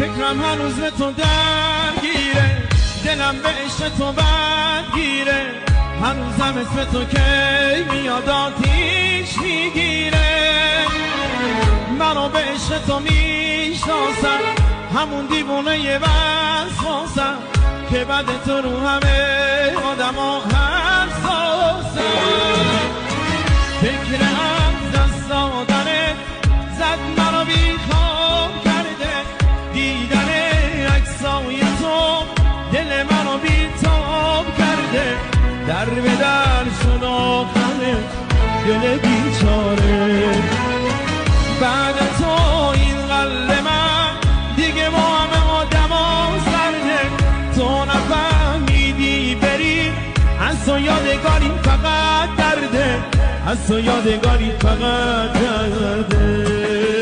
فکرم هنوز به تو درگیره، دلم به عشق تو بدگیره، هنوزم اسم تو که میاد آتیش میگیره. منو به عشق تو میشناسم، همون دیوونه وسواسم که بعد تو رو همه آدم ها حساسم. فکر از دست دادنت زد منو بیخواب کرده، دیدن عکسای تو دل منو بیتاب کرده، در به در شد آخرت دل بیچاره. بعد تو این قلب من دیگه با همه آدم ها سرده، تو نفهمیدی بری از تو یادگاری فقط درده، از تو یادگاری فقط درده.